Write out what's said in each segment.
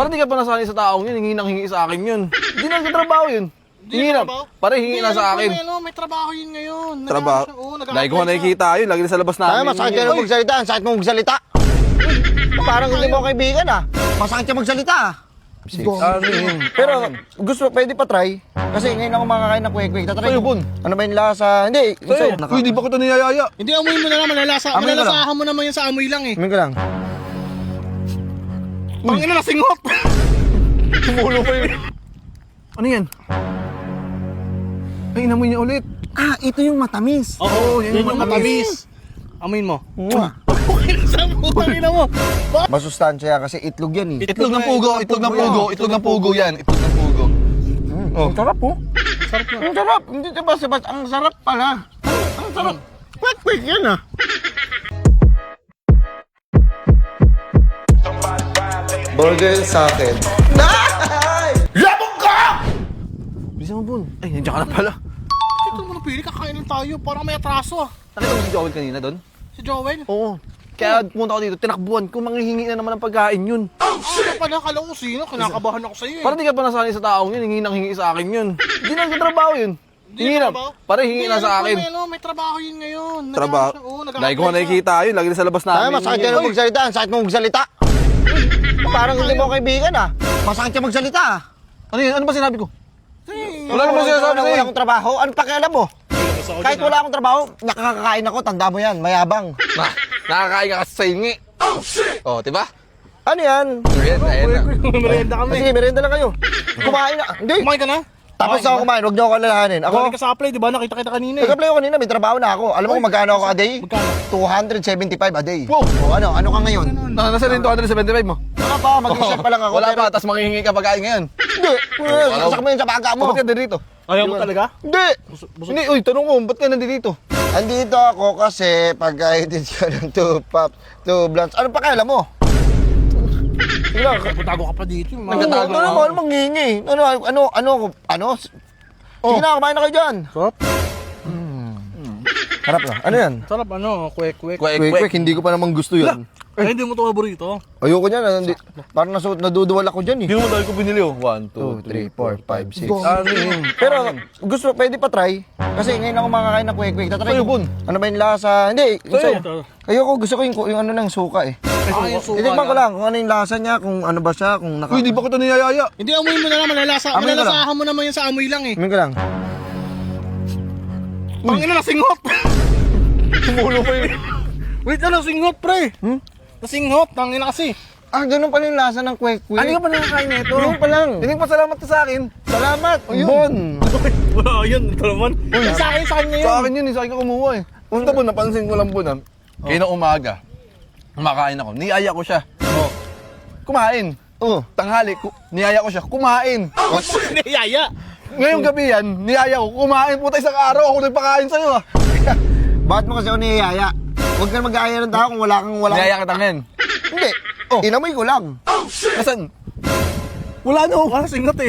Parang di ka pa nasanay sa taong yun, hingi nang hingi sa akin yun. Hindi na nagtatrabaho yun. Hingi na, parang hingi na sa akin. May trabaho yun ngayon. Trabaho? Lagi ko nakikita yun, lagi na sa labas namin. Ay, masakit ka na magsalita. Ang sakit mo magsalita. Parang hindi mo kaibigan ah. Masakit ka magsalita ah. Pero gusto, pwede pa try. Kasi ngayon ako makakain ng kwek-kwek. Tatry Sa'yo, ko. Bon. Ano ba yung lasa? Hindi. Sa'yo, uy, di ba kita niyayaya? Hindi, amoy mo na lang. Amoy ko lang. Malalasahan mo naman yan sa amoy lang eh. Amin ko lang. Pangina na singot. Tumulo pa yun. Ano yan? Ay, inamoy niya ulit. Ah, ito yung matamis. Oo, yan yung matamis. Amoy mo. Mwah. Saan mo? Pangina mo. Masustansya kasi itlog yan eh. Itlog ng pugo, itlog ng pugo, itlog ng pugo yan. Itlog ng pugo. Ang sarap po. Sarap na. Ang sarap. Hindi sabas-sabas. Ang sarap pala. Ang sarap. Kwek-kwek yan ah. Burger sa akin. Labog ka! Bisa mo, Bon. Ay, nandiyan ka na pala. Ito mo napili, kakain lang tayo. Parang may atraso ah. Nakita mo si Joel kanina doon? Si Joel. Oo. Kaya pumunta ako dito, tinakbuhan ko, manghihingi na naman ng pagkain yun. Ano pala, kala ko sino? Kinakabahan ako sa'yo eh. Parang di ka pa nasanay sa taong yun, hingi nang hingi sa akin yun. Hindi na nagtatrabaho yun. Hingi na, parang hingi na sa akin. May trabaho yun ngayon. Trabaho? Lagi ko nakikita yun, lagi na sa labas namin. Ay, masakit ka na magsalita. Ang sakit mo magsalita. Parang hindi mo kaibigan ah. Masakit ka magsalita ah. Ano yun? Ano ba sinabi ko? Wala naman sinasabi sa'yo. Wala akong trabaho. Ano pakialam mo? Kahit wala akong trabaho, nakakakain ako. Tanda mo yan. Mayabang. Nakakain ka kasi sa hingi. Oh, diba? Ano yan? Merienda, ayan na. Merienda kami. Sige, merienda lang kayo. Kumain na. Hindi. Kumain ka na? Tapos ako kumain. Huwag niyo ako alalahanin. Ako Ako, ka sa apply, di ba? Nakita kita kanina eh. nag-apply ako kanina. May trabaho na ako. Alam mo kung magkano ako a day? Magkano? 275 a day. Wow! O ano? Ano ka ngayon? Nasa rin 275 mo? Wala pa. Mag-reset pa lang ako. Wala pero- pa, tapos manghihingi ka pagkain ngayon. Hindi. Sasak mo yun sa baga mo. Ba't ka nandito? Ayaw mo talaga? Hindi. Hindi, uy, tanong ko, ba't ka nandito? Andito ako kasi pagka-edit ka ng 2 pops, 2 blunts. Ano pa kailan mo? Sige lang. Putago ka pa dito. Nagtatago Ano ako. naman manghingi? Ano? Sige na, kumain na kayo dyan. Sarap? Harap na. Ano yan? Sarap ano, kwek-kwek. Kwek-kwek, hindi ko pa naman gusto yan. Ay, hindi mo ito paborito. Ayoko niyan. Parang naduduwal ako dyan eh. Hindi naman dahil ko binili oh. 1, 2, 3, 4, 5, 6. Ano yun? Pero gusto, pwede pa try. Kasi ngayon ako makakain ng kwek-kwek. Tatry Sa'yo, ko. Bon. Ano ba yung lasa? Hindi. Ito. Ayoko, gusto ko yung ano ng suka eh. Yung suka Titikman ko lang kung ano yung lasa niya, kung ano ba siya, kung naka... Uy, di ba kita niyayaya? Hindi, amoy mo na lang. Amoy ko lang. Malalasahan mo naman yan sa amoy lang eh. Amin ko lang. Pangina na singot. Tumulo pa yun. Wait, ano singot pre? Nasinghot, tangina kasi. Ah, ganun pala yung lasa ng kwek-kwek. Ano ka pa nakakain nito? Ganun pa lang. Hindi pa salamat ka sa akin. Salamat, Bon. Wala, yun. Ito naman. Sa akin yun. Sa akin yun, sa akin ka kumuha eh. Punta po, napansin ko lang po na, kaya na umaga, kumakain ako, niyaya ko siya. Kumain. Oh. Tanghali, niyaya ko siya, kumain. Niyaya. Ngayong gabi yan, niyaya ko, kumain. Puta, isang araw ako nagpakain sa'yo ah. Bakit mo kasi ako niyayaya? Huwag ka mag-aaya ng tao kung wala kang... Niyaya kita ngayon. Hindi. Inamoy ko lang. Nasaan? Wala na ako. Wala singot eh.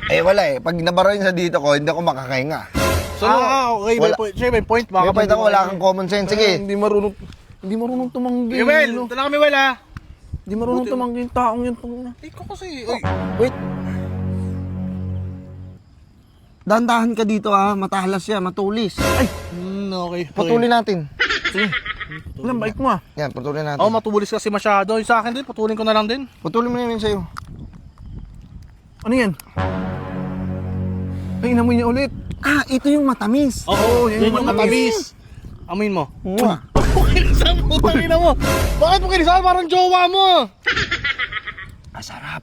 Eh, wala eh. Pag nabara yun sa dito ko, hindi ako makakahinga. So, Okay, may wala. point. Siya, may point. May point ako, wala kang common sense. Sige. Hindi marunong tumanggi. Well, ano. ito na kami wala. Hindi marunong tumanggi yung taong yun. Ikaw kasi. Uy. Wait. Dahan-dahan ka dito ah. Matalas siya, matulis. Ay, Okay. putulin natin. Ilang bike mo ah. Yan, putulin natin. Oh, matubulis kasi masyado. Yung sa akin din, putulin ko na lang din. Putulin mo na yun sa'yo. Ano yan? Ay, inamoy niya ulit. Ah, ito yung matamis. Oo, yan yung matamis. Amin mo. Mwah. Kinisan mo, tangina mo. Bakit mo kinisan? Parang jowa mo. Masarap.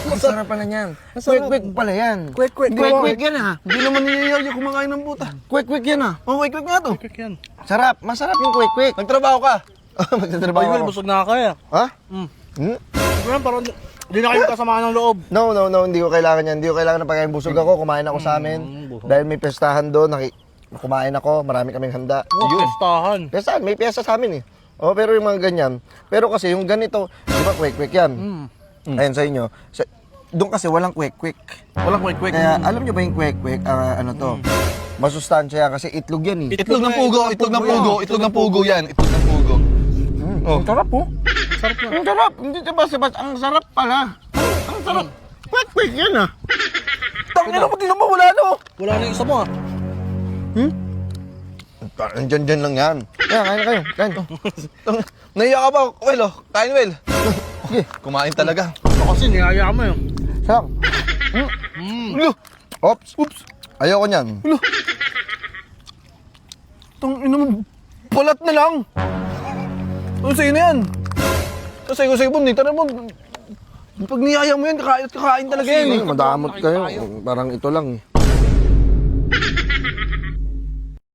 Masarap pala yan. Masarap. Kwek-kwek pala yan. Kwek-kwek. Kwek-kwek yan ah. Hindi naman niyayaya kumakain ng buta. Kwek-kwek yan ah. Oh, wait nga to. Kwek yan. Sarap. Masarap yung kwek-kwek. Nagtrabaho ka. Magtatrabaho Ay, well, ako. busog na kaya. Ha? Hmm. Hmm? Ganun, parang hindi na kayo kasamaan ng loob. No, hindi ko kailangan yan. Hindi ko kailangan ng pagkain. Busog ako, kumain ako sa amin. Dahil may pestahan doon, kumain ako, marami kaming handa. Yun. Pestahan. Pestahan, may piyesta sa amin eh. Oh, pero yung mga ganyan. Pero kasi yung ganito, di ba kwek-kwek yan? Ayan sa inyo. Doon kasi walang kwek-kwek. Walang kwek-kwek. Kaya alam nyo ba yung kwek-kwek, ano to? Masustansya kasi itlog yan eh. Itlog ng pugo, itlog ng pugo, itlog ng pugo yan. Itlog ng pugo. Ang sarap po. Sarap na. Ang sarap. Hindi sabas-sabas. Ang sarap pala. Ang sarap. Quick yan ah. Tangin na, pag mo, wala no. Wala na yung isa mo ah. Andyan lang yan. Kaya, kain na kayo. Kain. Naiyak ka ba? Well, oh. Kain, Well. Kumain talaga. Ako kasi niyaya mo yun. Sarap. Ulo. Oops. Oops. Ayoko niyan. Tangin naman, balat na lang. Ano sa'yo na yan? Sa'yo mo, nita na mo. Pag niyaya mo yan, kakain talaga yan. Madamot kayo. Parang ito lang eh.